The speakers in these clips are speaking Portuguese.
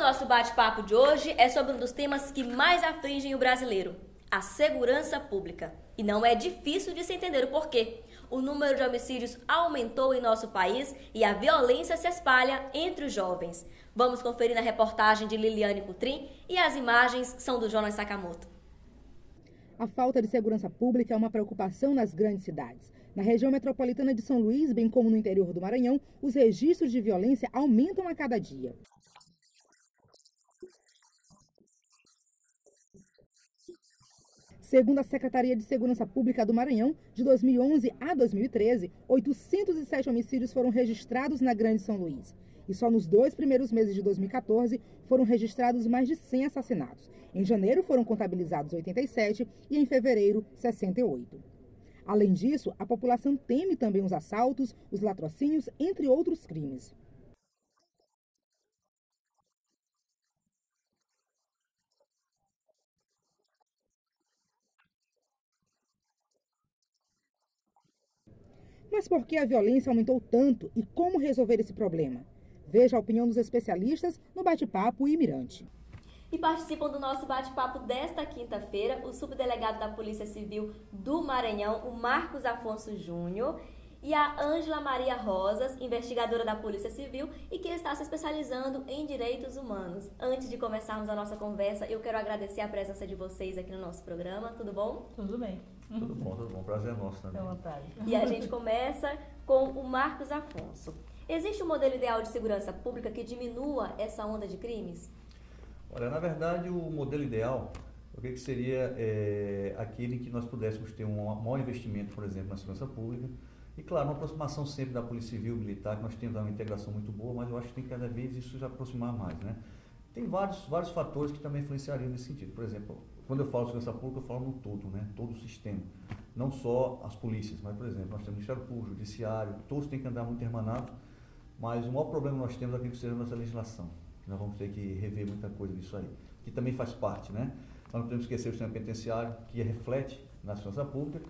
nosso bate-papo de hoje é sobre um dos temas que mais afligem o brasileiro, a segurança pública. E não é difícil de se entender o porquê. O número de homicídios aumentou em nosso país e a violência se espalha entre os jovens. Vamos conferir na reportagem de Liliane Coutrin e as imagens são do Jonas Sakamoto. A falta de segurança pública é uma preocupação nas grandes cidades. Na região metropolitana de São Luís, bem como no interior do Maranhão, os registros de violência aumentam a cada dia. Segundo a Secretaria de Segurança Pública do Maranhão, de 2011 a 2013, 807 homicídios foram registrados na Grande São Luís. E só nos 2 primeiros meses de 2014 foram registrados mais de 100 assassinatos. Em janeiro foram contabilizados 87 e em fevereiro 68. Além disso, a população teme também os assaltos, os latrocínios, entre outros crimes. Mas por que a violência aumentou tanto e como resolver esse problema? Veja a opinião dos especialistas no Bate-Papo Imirante. E participam do nosso bate-papo desta quinta-feira o subdelegado da Polícia Civil do Maranhão, o Marcos Afonso Júnior, e a Ângela Maria Rosas, investigadora da Polícia Civil e que está se especializando em direitos humanos. Antes de começarmos a nossa conversa, eu quero agradecer a presença de vocês aqui no nosso programa. Tudo bom? Tudo bem. Tudo bom. Prazer é nosso também. É vontade. E a gente começa com o Marcos Afonso. Existe um modelo ideal de segurança pública que diminua essa onda de crimes? Olha, na verdade, o modelo ideal, eu creio que seria aquele que nós pudéssemos ter um maior investimento, por exemplo, na segurança pública. E, claro, uma aproximação sempre da Polícia Civil, Militar, que nós temos uma integração muito boa, mas eu acho que tem que cada vez isso se aproximar mais, né? Tem vários fatores que também influenciariam nesse sentido. Por exemplo, quando eu falo de segurança pública, eu falo no todo, né? Todo o sistema. Não só as polícias, mas, por exemplo, nós temos o Ministério Público, o Judiciário, todos têm que andar muito irmanados, mas o maior problema que nós temos aqui seja a nossa legislação. Nós vamos ter que rever muita coisa disso aí, que também faz parte, né? Nós não podemos esquecer o sistema penitenciário, que reflete na segurança pública.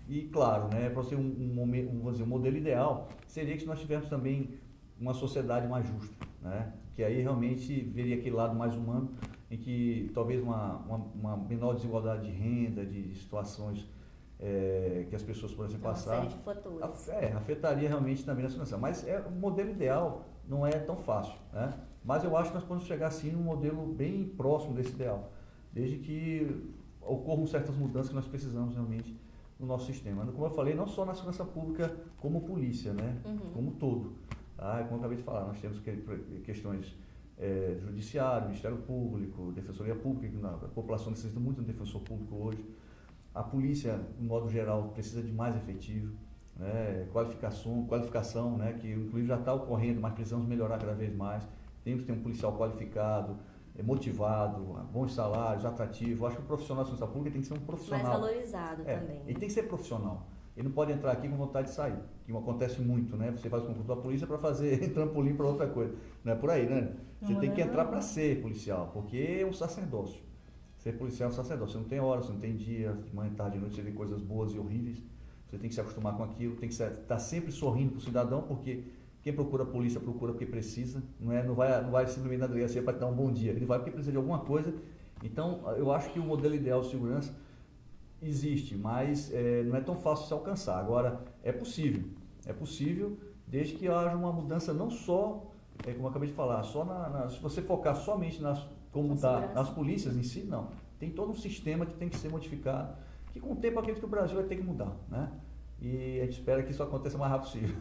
E, claro, né, para ser um modelo ideal, seria que nós tivéssemos também uma sociedade mais justa, né? Que aí realmente veria aquele lado mais humano, em que talvez uma menor desigualdade de renda, de situações que as pessoas pudessem passar. Uma série de fatores. Afetaria realmente também a segurança. Mas o modelo ideal não é tão fácil, né? Mas eu acho que nós podemos chegar sim num modelo bem próximo desse ideal, desde que ocorram certas mudanças que nós precisamos realmente no nosso sistema. Como eu falei, não só na segurança pública, como polícia, né? Como todo. Tá? Como eu acabei de falar, nós temos questões do judiciário, Ministério Público, Defensoria Pública, que a população necessita muito do defensor público hoje. A polícia, no modo geral, precisa de mais efetivo, né? Qualificação, né? Que inclusive já está ocorrendo, mas precisamos melhorar cada vez mais. Temos que ter um policial qualificado, motivado, bons salários, atrativo. Eu acho que o profissional da segurança pública tem que ser um profissional. Mais valorizado também. Ele tem que ser profissional. Ele não pode entrar aqui com vontade de sair, que acontece muito, né? Você faz o concurso da polícia para fazer trampolim para outra coisa. Não é por aí, né? Você tem que entrar para ser policial, porque é um sacerdócio. Ser policial é um sacerdócio. Você não tem hora, você não tem dia, de manhã, tarde, de noite, você vê coisas boas e horríveis. Você tem que se acostumar com aquilo, tem que estar sempre sorrindo para o cidadão, porque quem procura a polícia procura porque precisa, não vai simplesmente na delegacia para te dar um bom dia, ele vai porque precisa de alguma coisa. Então, eu acho que o modelo ideal de segurança existe, mas não é tão fácil de se alcançar. Agora, é possível desde que haja uma mudança não só, como eu acabei de falar, se você focar somente como está nas polícias em si, não. Tem todo um sistema que tem que ser modificado, que com o tempo eu acredito que o Brasil vai ter que mudar, né? E a gente espera que isso aconteça o mais rápido possível.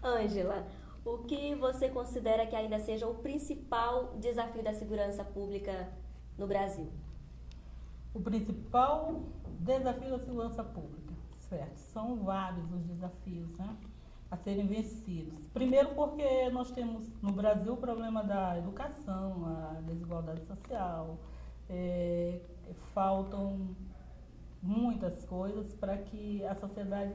Ângela, o que você considera que ainda seja o principal desafio da segurança pública no Brasil? O principal desafio da segurança pública, certo? São vários os desafios, né, a serem vencidos. Primeiro porque nós temos no Brasil o problema da educação, a desigualdade social, faltam muitas coisas para que a sociedade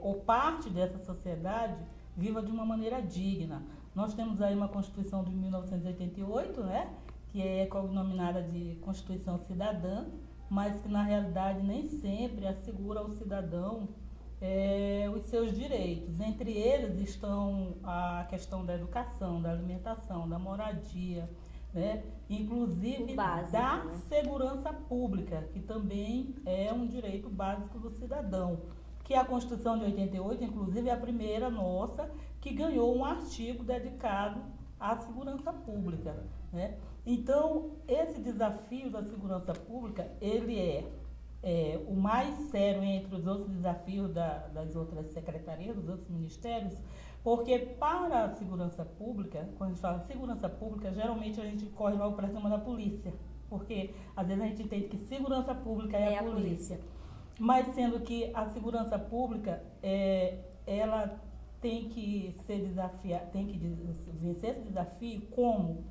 ou parte dessa sociedade viva de uma maneira digna. Nós temos aí uma Constituição de 1988, né, que é cognominada de Constituição Cidadã, mas que na realidade nem sempre assegura ao cidadão os seus direitos. Entre eles estão a questão da educação, da alimentação, da moradia, né? Inclusive básico, da né? segurança pública, que também é um direito básico do cidadão. Que a Constituição de 88, inclusive, é a primeira nossa que ganhou um artigo dedicado à segurança pública, né? Então, esse desafio da segurança pública, ele é o mais sério entre os outros desafios das outras secretarias, dos outros ministérios, porque para a segurança pública, quando a gente fala segurança pública, geralmente a gente corre logo para cima da polícia, porque às vezes a gente entende que segurança pública é a polícia. Mas sendo que a segurança pública, ela tem que ser desafiada, tem que vencer esse desafio como?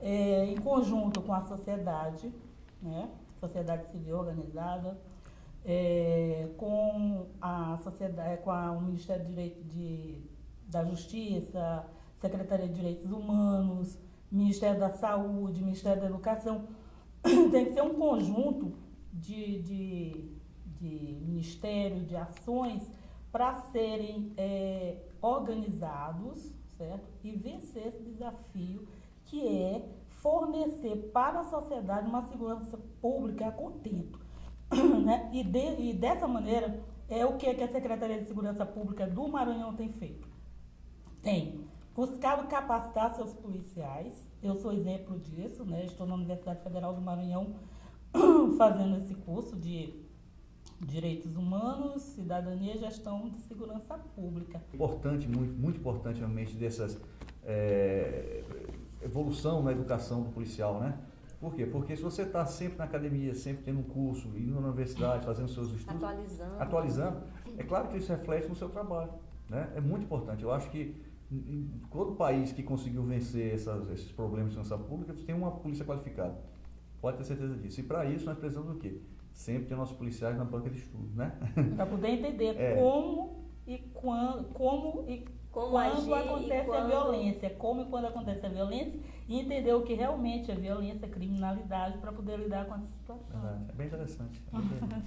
Em conjunto com a sociedade, né? Sociedade civil organizada, com a sociedade, com o Ministério da Justiça, Secretaria de Direitos Humanos, Ministério da Saúde, Ministério da Educação. Tem que ser um conjunto de ministérios, de ações para serem organizados, certo? E vencer esse desafio que é fornecer para a sociedade uma segurança pública a contento, né? E dessa maneira é o que a Secretaria de Segurança Pública do Maranhão tem feito. Tem buscado capacitar seus policiais. Eu sou exemplo disso, né? Estou na Universidade Federal do Maranhão fazendo esse curso de Direitos Humanos, Cidadania e Gestão de Segurança Pública. Importante, muito importante realmente dessas evolução na educação do policial, né? Por quê? Porque se você está sempre na academia, sempre tendo um curso, indo na universidade, fazendo seus estudos, atualizando, é claro que isso reflete no seu trabalho, né? É muito importante. Eu acho que em todo país que conseguiu vencer esses problemas de segurança pública, tem uma polícia qualificada. Pode ter certeza disso. E para isso nós precisamos do quê? Sempre ter nossos policiais na banca de estudo, né? Para poder entender como e quando acontece a violência, como e quando acontece a violência, e entender o que realmente é violência, criminalidade, para poder lidar com essa situação. É bem interessante.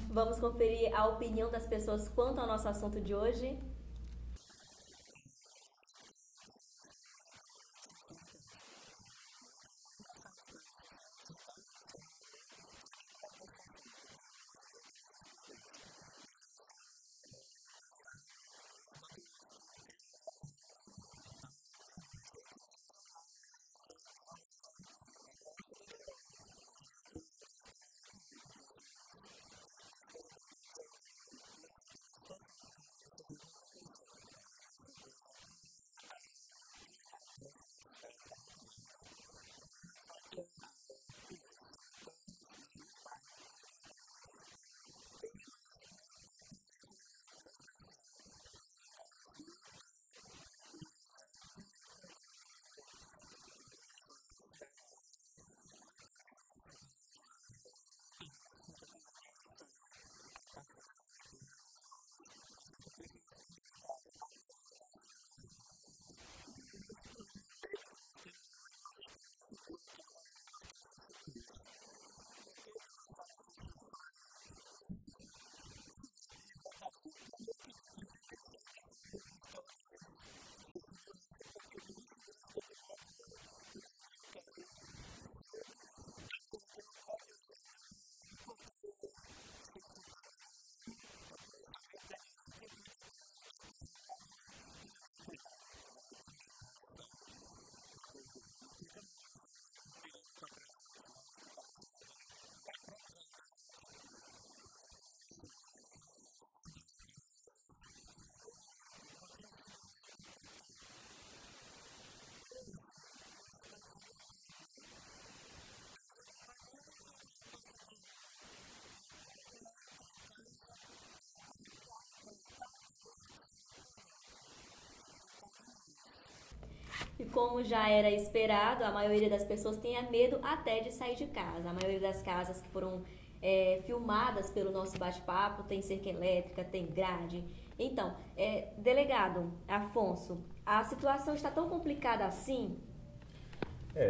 Vamos conferir a opinião das pessoas quanto ao nosso assunto de hoje. E como já era esperado, a maioria das pessoas tem medo até de sair de casa. A maioria das casas que foram filmadas pelo nosso bate-papo tem cerca elétrica, tem grade. Então, delegado Afonso, a situação está tão complicada assim?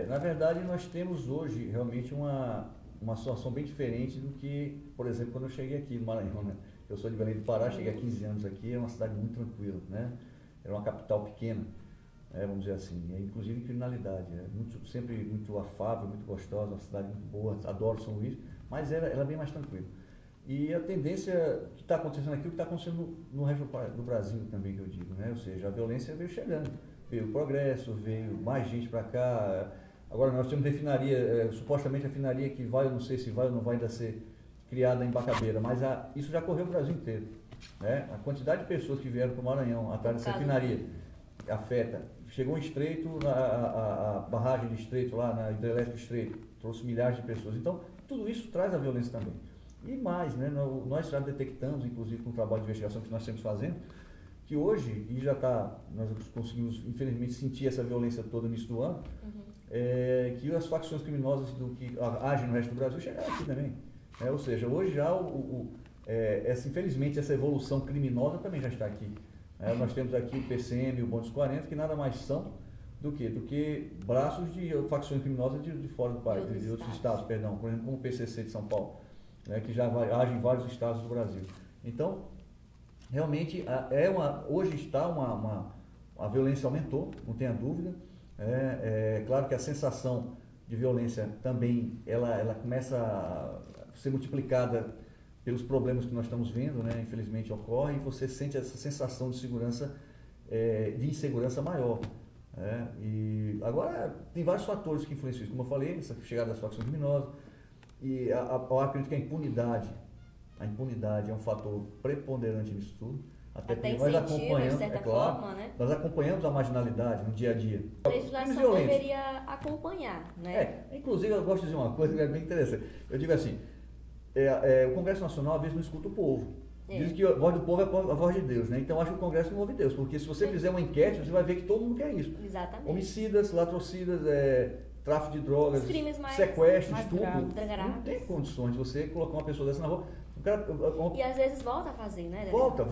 Na verdade, nós temos hoje realmente uma situação bem diferente do que, por exemplo, quando eu cheguei aqui no Maranhão, né? Eu sou de Belém do Pará, cheguei há 15 anos aqui, é uma cidade muito tranquila, né? Era uma capital pequena, vamos dizer assim, inclusive em criminalidade, sempre muito afável, muito gostosa, uma cidade muito boa, adoro São Luís, mas ela é bem mais tranquila. E a tendência que está acontecendo aqui, o que está acontecendo no resto do Brasil também, que eu digo, né? Ou seja, a violência veio chegando, veio o progresso, veio mais gente para cá. Agora nós temos refinaria, supostamente a refinaria que vai, eu não sei se vai ou não vai ainda ser criada em Bacabeira, mas isso já correu o Brasil inteiro, né? A quantidade de pessoas que vieram para o Maranhão atrás dessa refinaria afeta. Chegou em Estreito, a barragem de Estreito lá, na hidrelétrica de Estreito, trouxe milhares de pessoas. Então, tudo isso traz a violência também. E mais, né? Nós já detectamos, inclusive com o trabalho de investigação que nós estamos fazendo, que hoje, e nós conseguimos infelizmente sentir essa violência toda no início do ano, que as facções criminosas que agem no resto do Brasil chegaram aqui também. Ou seja, hoje já infelizmente essa evolução criminosa também já está aqui. Nós temos aqui o PCM e o Bonde dos 40, que nada mais são do que braços de facções criminosas de fora do país, de outros estados, perdão, por exemplo, como o PCC de São Paulo, que já age em vários estados do Brasil. Então, realmente, hoje está a violência aumentou, não tenha dúvida. Claro que a sensação de violência também, ela começa a ser multiplicada pelos problemas que nós estamos vendo, né? Infelizmente ocorre, e você sente essa sensação de segurança, de insegurança maior. E agora, tem vários fatores que influenciam isso, como eu falei, essa chegada das facções criminosas, e eu acredito que a impunidade é um fator preponderante nisso tudo. Até porque nós acompanhamos, de certa forma, né? Nós acompanhamos a marginalidade no dia a dia. A legislação deveria acompanhar, né? Inclusive eu gosto de dizer uma coisa que é bem interessante. Eu digo assim, o Congresso Nacional às vezes não escuta o povo. Diz que a voz do povo é a voz de Deus, né? Então eu acho que o Congresso não ouve Deus, porque se você fizer uma enquete, você vai ver que todo mundo quer isso. Exatamente. Homicidas, latrocidas, tráfico de drogas, sequestro, estupro. Não tem condições de você colocar uma pessoa dessa na rua. E às vezes volta a fazer, né? Volta.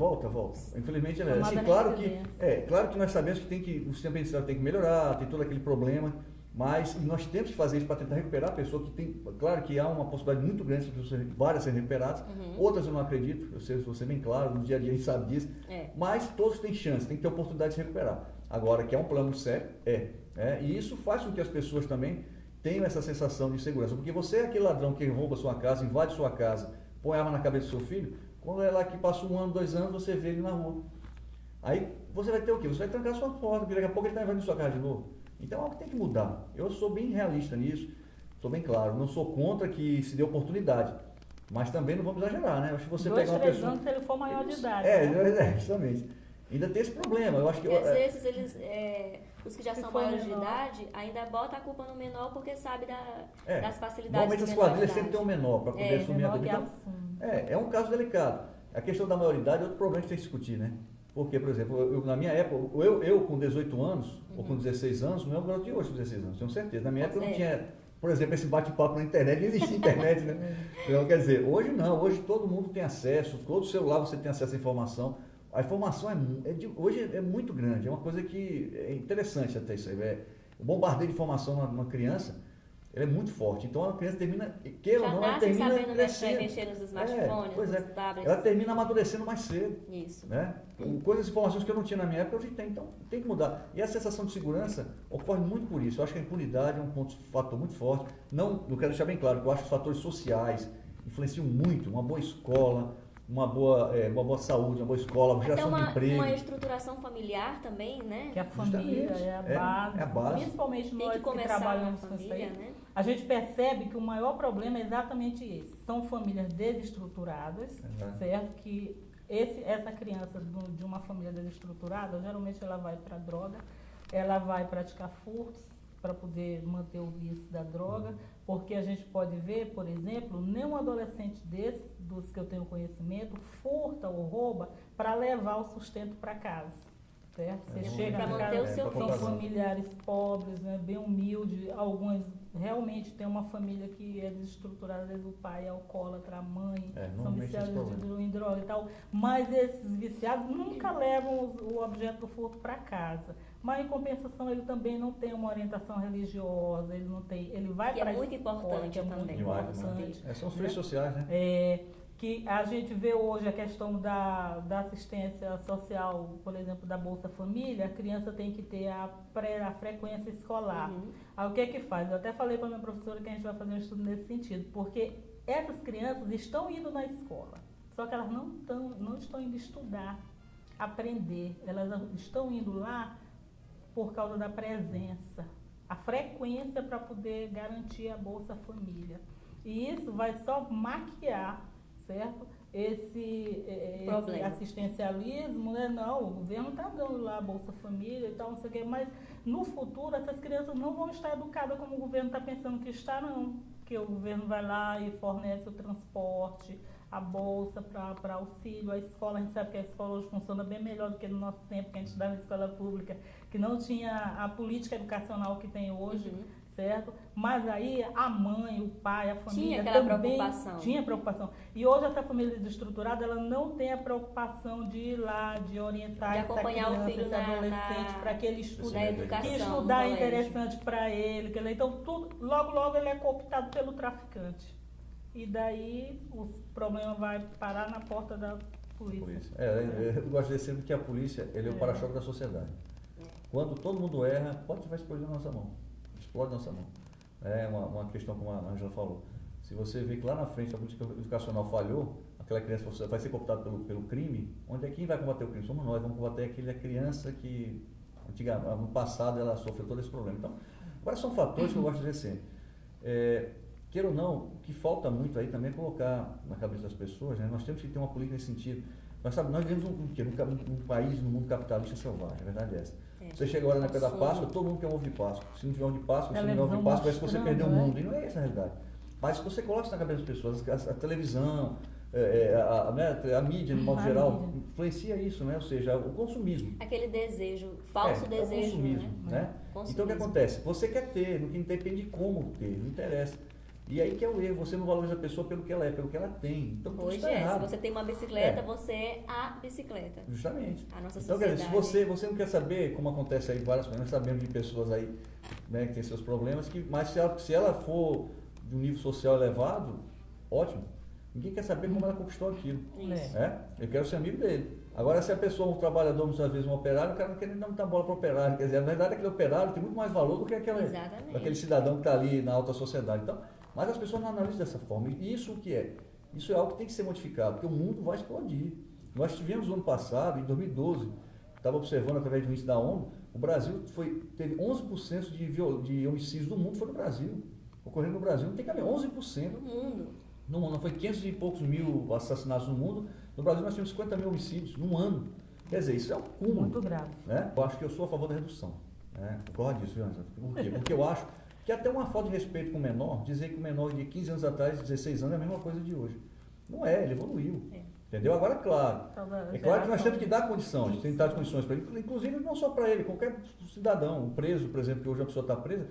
Infelizmente, assim, claro que nós sabemos que o sistema penitenciário tem que melhorar, tem todo aquele problema, mas nós temos que fazer isso para tentar recuperar a pessoa que tem. Claro que há uma possibilidade muito grande de várias serem recuperadas, outras eu não acredito, vou ser bem claro, no dia a dia a gente sabe disso, mas todos têm chance, tem que ter oportunidade de se recuperar. Agora, que é um plano sério, e isso faz com que as pessoas também tenham essa sensação de segurança, porque você é aquele ladrão que rouba sua casa, invade sua casa, põe arma na cabeça do seu filho, quando é lá que passa 1 ano, 2 anos, você vê ele na rua. Aí você vai ter o quê? Você vai trancar sua porta, porque daqui a pouco ele está invadindo sua casa de novo. Então é algo que tem que mudar. Eu sou bem realista nisso, sou bem claro. Não sou contra que se dê oportunidade, mas também não vamos exagerar, né? Eu acho que você pegar uma pessoa... 2, 3 anos se ele for maior de idade. Justamente. Ainda tem esse problema. Eu acho que... Às vezes eles... os que já são maiores de idade ainda botam a culpa no menor porque sabe das facilidades. Normalmente as quadrilhas sempre tem um menor para poder assumir a culpa. Então, é um caso delicado. A questão da maioridade é outro problema que tem que discutir, né? Porque, por exemplo, na minha época, eu com 18 anos, ou com 16 anos, não é o garoto de hoje com 16 anos, tenho certeza. Na minha época eu não tinha, por exemplo, esse bate-papo na internet, não existia internet, né? Então, quer dizer, hoje não, hoje todo mundo tem acesso, todo celular você tem acesso à informação. A informação hoje é muito grande, é uma coisa que é interessante até isso aí. O bombardeio de informação numa criança, ele é muito forte. Então a criança termina, queira ou não, ela termina crescendo. Mexer nos smartphones, nos tablets. Ela termina amadurecendo mais cedo. Isso. Né? Coisas, informações que eu não tinha na minha época, hoje tem. Então tem que mudar. E a sensação de segurança ocorre muito por isso. Eu acho que a impunidade é um fator muito forte. Eu quero deixar bem claro que eu acho que os fatores sociais influenciam muito. Uma boa escola, uma boa saúde, uma boa escola, geração de emprego. Uma estruturação familiar também, né? Que a família é a base. Principalmente nós que trabalhamos com isso aí. Né? A gente percebe que o maior problema é exatamente esse. São famílias desestruturadas, certo? Que essa criança de uma família desestruturada, geralmente ela vai para droga, ela vai praticar furtos para poder manter o vício da droga, porque a gente pode ver, por exemplo, nenhum adolescente dos que eu tenho conhecimento, furta ou rouba para levar o sustento para casa, certo? Você chega na casa, são familiares pobres, né, bem humildes, alguns realmente tem uma família que é desestruturada, às vezes o pai é alcoólatra, a mãe, são viciados em droga e tal, mas esses viciados nunca levam o objeto do furto para casa. Mas em compensação ele também não tem uma orientação religiosa, ele vai para muito importante também. São os freios sociais, né? que a gente vê hoje a questão da assistência social, por exemplo, da Bolsa Família, a criança tem que ter a frequência escolar. Aí o que é que faz? Eu até falei para a minha professora que a gente vai fazer um estudo nesse sentido, porque essas crianças estão indo na escola, só que elas não estão indo estudar, aprender, elas estão indo lá por causa da presença, a frequência para poder garantir a Bolsa Família. E isso vai só maquiar, certo? Esse assistencialismo, né? Não, o governo está dando lá a Bolsa Família e tal, não sei o quê, mas no futuro essas crianças não vão estar educadas como o governo está pensando que está, não. Que o governo vai lá e fornece o transporte, a bolsa para auxílio, a escola, a gente sabe que a escola hoje funciona bem melhor do que no nosso tempo, que a gente estudava na escola pública, que não tinha a política educacional que tem hoje, certo? Mas aí a mãe, o pai, a família também tinha preocupação. E hoje essa família desestruturada, ela não tem a preocupação de ir lá, de orientar de essa acompanhar criança, o filho esse adolescente, para que ele estude, na educação, que estudar é interessante para ele. Então, logo ele é cooptado pelo traficante. E daí o problema vai parar na porta da polícia. Eu gosto de dizer sempre que a polícia ele é o para-choque da sociedade. Quando todo mundo erra, vai explodir na nossa mão. Explode na nossa mão. É uma questão, como a Ângela falou. Se você vê que lá na frente a política educacional falhou, aquela criança vai ser cooptada pelo crime, onde é quem vai combater o crime? Somos nós, vamos combater aquela criança que no passado ela sofreu todo esse problema. Então, agora são fatores que eu gosto de dizer sempre. Queira ou não, o que falta muito aí também é colocar na cabeça das pessoas, né? Nós temos que ter uma política nesse sentido. Nós vivemos um país, no mundo capitalista selvagem, a verdade é essa. Você chega agora na época da Páscoa, todo mundo quer um ovo de Páscoa. Se não tiver ovo de Páscoa, se não tiver ovo de Páscoa, parece que você perdeu o mundo. E não é essa a realidade. Mas se você coloca isso na cabeça das pessoas, a televisão, a mídia, de modo geral, influencia isso, né? Ou seja, o consumismo. Aquele desejo, falso desejo. O consumismo, né? Então o que acontece? Você quer ter, não depende de como ter, não interessa. E aí que é o erro, você não valoriza a pessoa pelo que ela é, pelo que ela tem. Então tudo está errado. Se você tem uma bicicleta, você é a bicicleta. Justamente. A nossa então, sociedade. Quer dizer, se você não quer saber, como acontece aí várias vezes, nós sabemos de pessoas aí, né, que tem seus problemas, mas se ela for de um nível social elevado, ótimo. Ninguém quer saber como ela conquistou aquilo. Eu quero ser amigo dele. Agora, se a pessoa, um trabalhador, muitas vezes um operário, o cara não quer nem dar muita bola para o operário. Quer dizer, na verdade, aquele operário tem muito mais valor do que aquele cidadão que está ali na alta sociedade. Então, mas as pessoas não analisam dessa forma. E isso o que é? Isso é algo que tem que ser modificado, porque o mundo vai explodir. Nós tivemos no ano passado, em 2012, estava observando através de um índice da ONU, o Brasil teve 11% de homicídios do mundo foi no Brasil. Ocorrendo no Brasil, não tem caminho, 11%. No mundo, não foi 500 e poucos mil assassinatos no mundo. No Brasil nós temos 50 mil homicídios num ano. Quer dizer, isso é um cúmulo. Muito grave. Né? Eu acho que eu sou a favor da redução. Né? Eu gosto disso, Ângela. Por quê? Porque eu acho que até uma falta de respeito com o menor, dizer que o menor de 15 anos atrás, 16 anos, é a mesma coisa de hoje. Não é, ele evoluiu. Entendeu? Agora, claro. É claro que nós temos que dar condições, tem que dar condições para ele, inclusive não só para ele, qualquer cidadão, um preso, por exemplo, que hoje a pessoa está presa,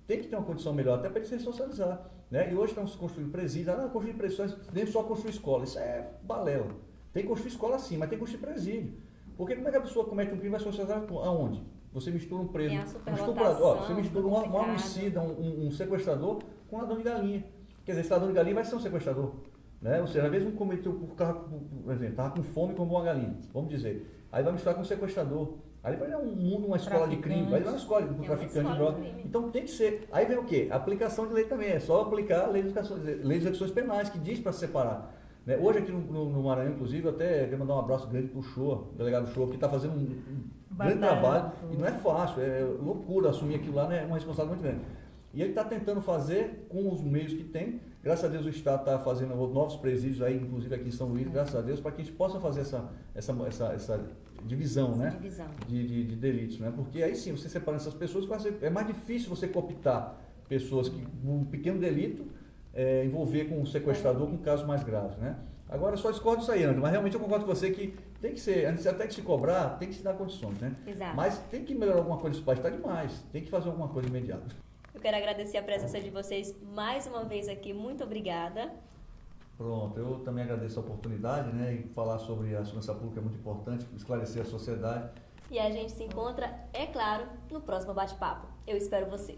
tem que ter uma condição melhor, até para ele se socializar. Né? E hoje estamos construindo presídios, construir presídios, nem só construir escola, isso é balela. Tem que construir escola sim, mas tem que construir presídio. Porque como é que a pessoa comete um crime e vai se socializar aonde? Você mistura um preso, um estuprador, você mistura um homicida, um sequestrador com um ladrão de galinha. Quer dizer, esse ladrão de galinha vai ser um sequestrador. Né? Ou seja, às vezes um cometeu, por exemplo, estava com fome e comeu uma galinha, vamos dizer. Aí vai misturar com um sequestrador. Aí vai dar um mundo, uma escola de crime, vai dar uma escola de traficante de droga. Então tem que ser. Aí vem o quê? A aplicação de lei também. É só aplicar a lei de execuções penais, que diz para separar. Né? Hoje aqui no Maranhão, inclusive, eu até quero mandar um abraço grande para o Shoa, o delegado Shoa, que está fazendo um grande trabalho. E não é fácil, é loucura assumir aquilo lá, né? É uma responsabilidade muito grande. E ele está tentando fazer com os meios que tem. Graças a Deus o Estado está fazendo novos presídios aí, inclusive aqui em São Luís, graças a Deus, para que a gente possa fazer essa divisão, né? De delitos, né? Porque aí sim, você separando essas pessoas, é mais difícil você cooptar pessoas que um pequeno delito envolver com um sequestrador com casos mais graves, né? Agora, eu só discordo disso aí, André, mas realmente eu concordo com você que tem que ser, antes até que se cobrar, tem que se dar condições, né? Exato. Mas tem que melhorar alguma coisa, isso está demais, tem que fazer alguma coisa imediata. Eu quero agradecer a presença de vocês mais uma vez aqui, muito obrigada. Pronto, eu também agradeço a oportunidade, né, e falar sobre a segurança pública é muito importante, esclarecer a sociedade. E a gente se encontra, é claro, no próximo bate-papo. Eu espero você.